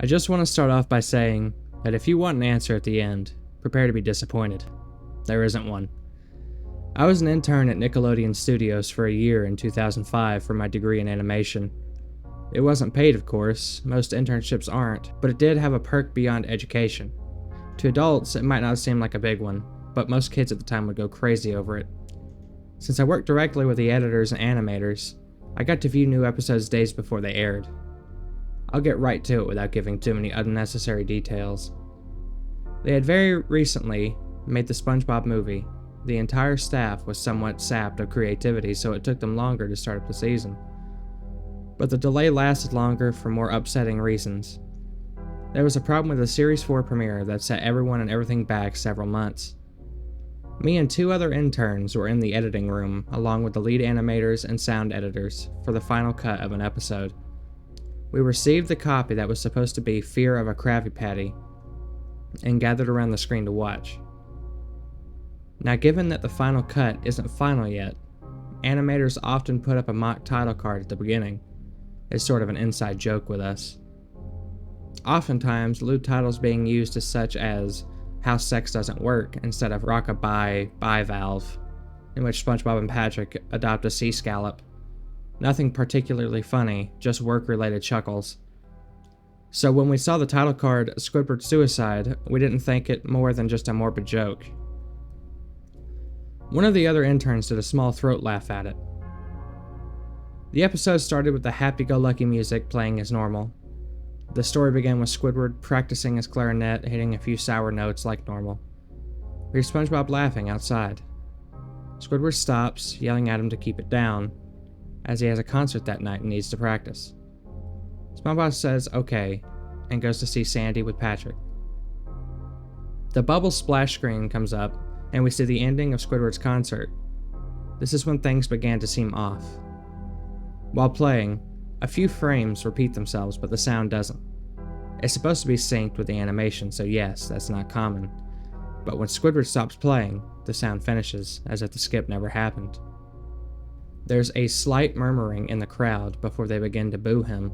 I just want to start off by saying that if you want an answer at the end, prepare to be disappointed. There isn't one. I was an intern at Nickelodeon Studios for a year in 2005 for my degree in animation. It wasn't paid, of course, most internships aren't, but it did have a perk beyond education. To adults, it might not seem like a big one, but most kids at the time would go crazy over it. Since I worked directly with the editors and animators, I got to view new episodes days before they aired. I'll get right to it without giving too many unnecessary details. They had very recently made the SpongeBob movie. The entire staff was somewhat sapped of creativity, so it took them longer to start up the season. But the delay lasted longer for more upsetting reasons. There was a problem with the Series 4 premiere that set everyone and everything back several months. Me and two other interns were in the editing room, along with the lead animators and sound editors, for the final cut of an episode. We received the copy that was supposed to be Fear of a Krabby Patty, and gathered around the screen to watch. Now, given that the final cut isn't final yet, animators often put up a mock title card at the beginning. It's sort of an inside joke with us. Oftentimes, lewd titles being used as such as How Sex Doesn't Work instead of Rock-a-Bye Bivalve, in which SpongeBob and Patrick adopt a sea scallop. Nothing particularly funny, just work-related chuckles. So when we saw the title card, Squidward Suicide, we didn't think it more than just a morbid joke. One of the other interns did a small throat laugh at it. The episode started with the happy-go-lucky music playing as normal. The story began with Squidward practicing his clarinet, hitting a few sour notes like normal. We hear SpongeBob laughing outside. Squidward stops, yelling at him to keep it down, as he has a concert that night and needs to practice. SpongeBob says okay, and goes to see Sandy with Patrick. The bubble splash screen comes up, and we see the ending of Squidward's concert. This is when things began to seem off. While playing, a few frames repeat themselves, but the sound doesn't. It's supposed to be synced with the animation, so yes, that's not common. But when Squidward stops playing, the sound finishes, as if the skip never happened. There's a slight murmuring in the crowd before they begin to boo him,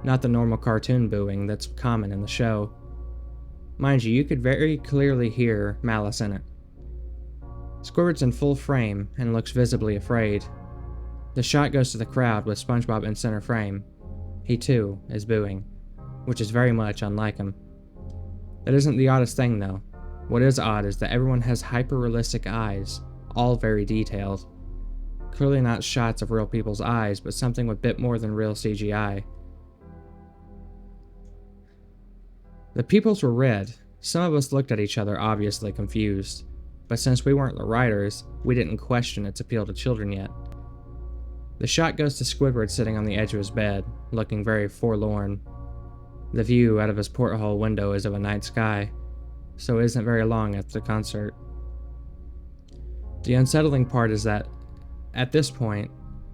not the normal cartoon booing that's common in the show. Mind you could very clearly hear malice in it. Squidward's in full frame and looks visibly afraid. The shot goes to the crowd with SpongeBob in center frame. He too is booing, which is very much unlike him. That isn't the oddest thing though. What is odd is that everyone has hyper-realistic eyes, all very detailed. Clearly not shots of real people's eyes, but something with a bit more than real CGI. The pupils were red. Some of us looked at each other obviously confused, but since we weren't the writers, we didn't question its appeal to children yet. The shot goes to Squidward sitting on the edge of his bed, looking very forlorn. The view out of his porthole window is of a night sky, so it isn't very long after the concert. The unsettling part is that, at this point,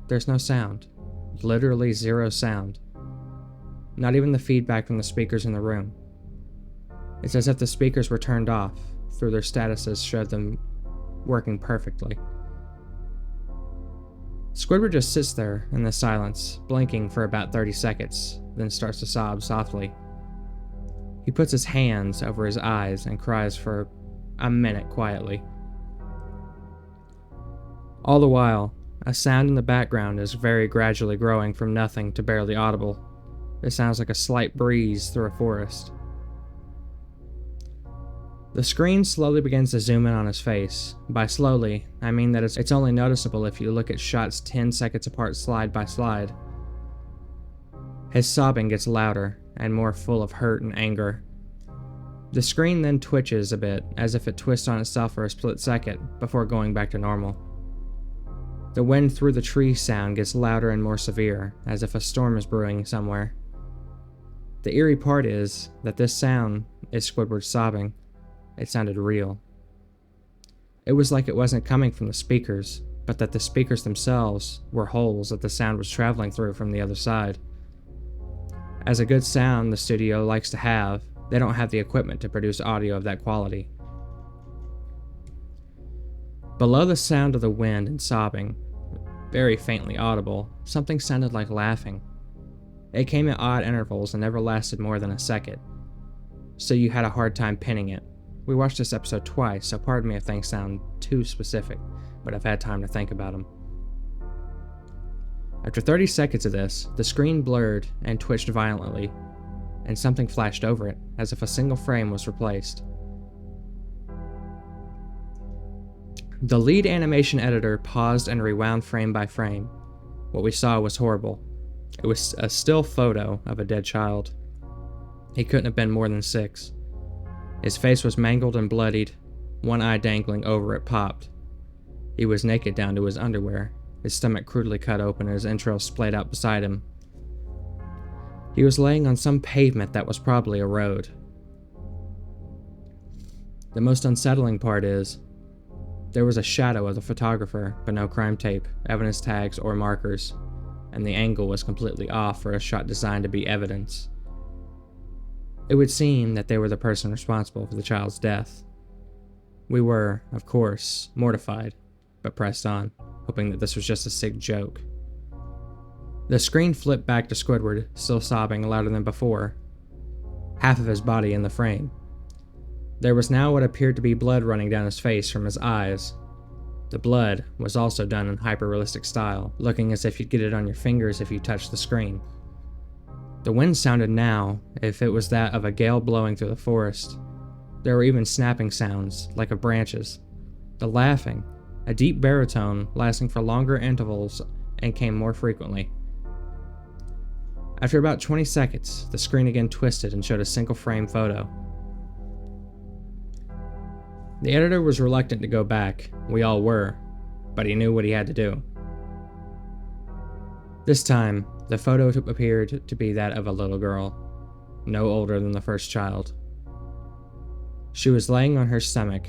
there's no sound. Literally zero sound. Not even the feedback from the speakers in the room. It's as if the speakers were turned off, through their statuses showed them working perfectly. Squidward just sits there in the silence, blinking for about 30 seconds, then starts to sob softly. He puts his hands over his eyes and cries for a minute quietly. All the while, a sound in the background is very gradually growing from nothing to barely audible. It sounds like a slight breeze through a forest. The screen slowly begins to zoom in on his face. By slowly, I mean that it's only noticeable if you look at shots 10 seconds apart slide by slide. His sobbing gets louder and more full of hurt and anger. The screen then twitches a bit, as if it twists on itself for a split second before going back to normal. The wind through the trees sound gets louder and more severe, as if a storm is brewing somewhere. The eerie part is that this sound is Squidward sobbing. It sounded real. It was like it wasn't coming from the speakers, but that the speakers themselves were holes that the sound was traveling through from the other side. As a good sound the studio likes to have, they don't have the equipment to produce audio of that quality. Below the sound of the wind and sobbing, very faintly audible, something sounded like laughing. It came at odd intervals and never lasted more than a second, so you had a hard time pinning it. We watched this episode twice, so pardon me if things sound too specific, but I've had time to think about them. After 30 seconds of this, the screen blurred and twitched violently, and something flashed over it, as if a single frame was replaced. The lead animation editor paused and rewound frame by frame. What we saw was horrible. It was a still photo of a dead child. He couldn't have been more than 6. His face was mangled and bloodied, one eye dangling over it popped. He was naked down to his underwear, his stomach crudely cut open and his entrails splayed out beside him. He was laying on some pavement that was probably a road. The most unsettling part is, there was a shadow of the photographer, but no crime tape, evidence tags, or markers, and the angle was completely off for a shot designed to be evidence. It would seem that they were the person responsible for the child's death. We were, of course, mortified, but pressed on, hoping that this was just a sick joke. The screen flipped back to Squidward, still sobbing louder than before, half of his body in the frame. There was now what appeared to be blood running down his face from his eyes. The blood was also done in hyper-realistic style, looking as if you'd get it on your fingers if you touched the screen. The wind sounded now if it was that of a gale blowing through the forest. There were even snapping sounds, like of branches. The laughing, a deep baritone lasting for longer intervals and came more frequently. After about 20 seconds, the screen again twisted and showed a single frame photo. The editor was reluctant to go back, we all were, but he knew what he had to do. This time, the photo appeared to be that of a little girl, no older than the first child. She was laying on her stomach,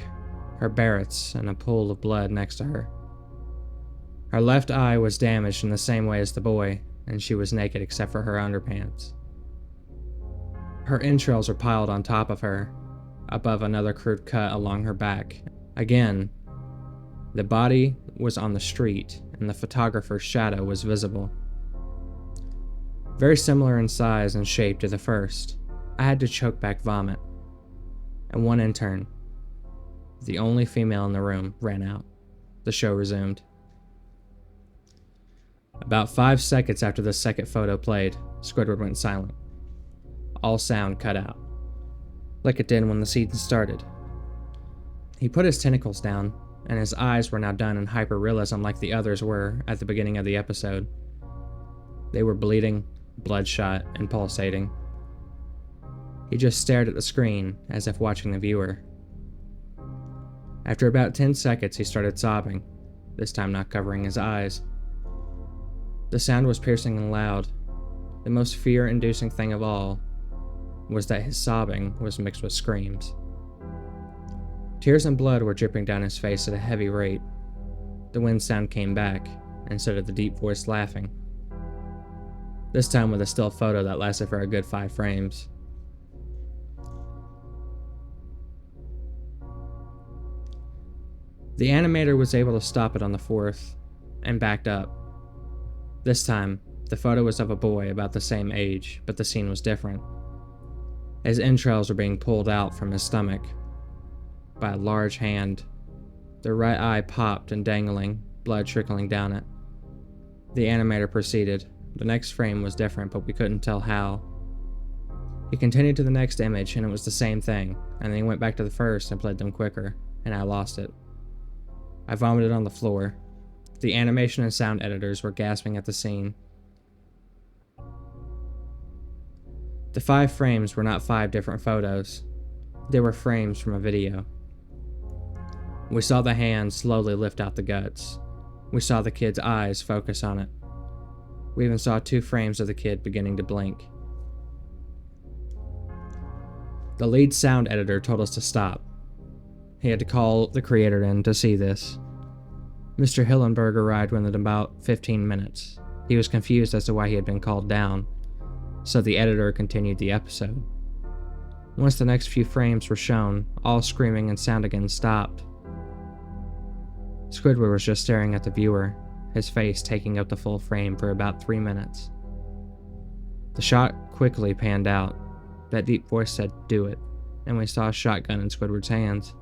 her barrettes and a pool of blood next to her. Her left eye was damaged in the same way as the boy, and she was naked except for her underpants. Her entrails were piled on top of her, above another crude cut along her back. Again, the body was on the street, and the photographer's shadow was visible. Very similar in size and shape to the first. I had to choke back vomit. And one intern, the only female in the room, ran out. The show resumed. About 5 seconds after the second photo played, Squidward went silent. All sound cut out, like it did when the scene started. He put his tentacles down, and his eyes were now done in hyper-realism like the others were at the beginning of the episode. They were bleeding, bloodshot, and pulsating. He just stared at the screen as if watching the viewer. After about 10 seconds, he started sobbing, this time not covering his eyes. The sound was piercing and loud. The most fear-inducing thing of all was that his sobbing was mixed with screams. Tears and blood were dripping down his face at a heavy rate. The wind sound came back, and so did the deep-voiced laughing. This time with a still photo that lasted for a good 5 frames. The animator was able to stop it on the 4th, and backed up. This time, the photo was of a boy about the same age, but the scene was different. His entrails were being pulled out from his stomach by a large hand. The right eye popped and dangling, blood trickling down it. The animator proceeded. The next frame was different, but we couldn't tell how. He continued to the next image, and it was the same thing, and then he went back to the first and played them quicker, and I lost it. I vomited on the floor. The animation and sound editors were gasping at the scene. The 5 frames were not 5 different photos. They were frames from a video. We saw the hand slowly lift out the guts. We saw the kid's eyes focus on it. We even saw 2 frames of the kid beginning to blink. The lead sound editor told us to stop. He had to call the creator in to see this. Mr. Hillenberg arrived within about 15 minutes. He was confused as to why he had been called down, so the editor continued the episode. Once the next few frames were shown, all screaming and sound again stopped. Squidward was just staring at the viewer, his face taking up the full frame for about 3 minutes. The shot quickly panned out. That deep voice said, "Do it," and we saw a shotgun in Squidward's hands.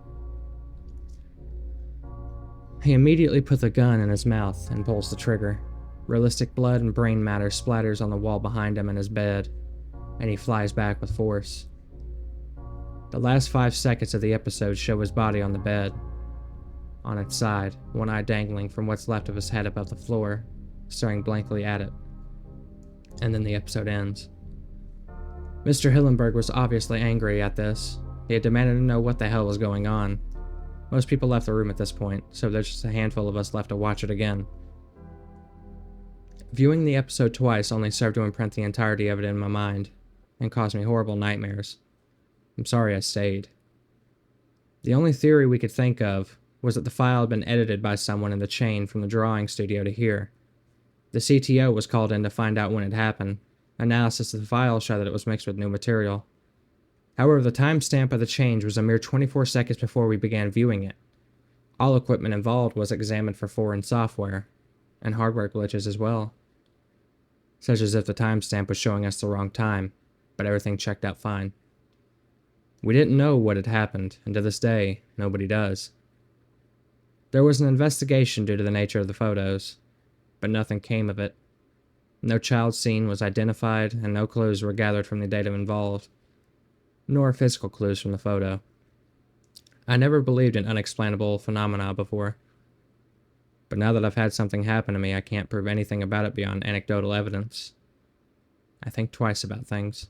He immediately put the gun in his mouth and pulls the trigger. Realistic blood and brain matter splatters on the wall behind him in his bed, and he flies back with force. The last 5 seconds of the episode show his body on the bed, on its side, one eye dangling from what's left of his head above the floor, staring blankly at it. And then the episode ends. Mr. Hillenberg was obviously angry at this. He had demanded to know what the hell was going on. Most people left the room at this point, so there's just a handful of us left to watch it again. Viewing the episode twice only served to imprint the entirety of it in my mind, and caused me horrible nightmares. I'm sorry I stayed. The only theory we could think of was that the file had been edited by someone in the chain from the drawing studio to here. The CTO was called in to find out when it happened. Analysis of the file showed that it was mixed with new material. However, the timestamp of the change was a mere 24 seconds before we began viewing it. All equipment involved was examined for foreign software, and hardware glitches as well. Such as if the timestamp was showing us the wrong time, but everything checked out fine. We didn't know what had happened, and to this day, nobody does. There was an investigation due to the nature of the photos, but nothing came of it. No child scene was identified, and no clues were gathered from the data involved, nor physical clues from the photo. I never believed in unexplainable phenomena before, but now that I've had something happen to me, I can't prove anything about it beyond anecdotal evidence. I think twice about things.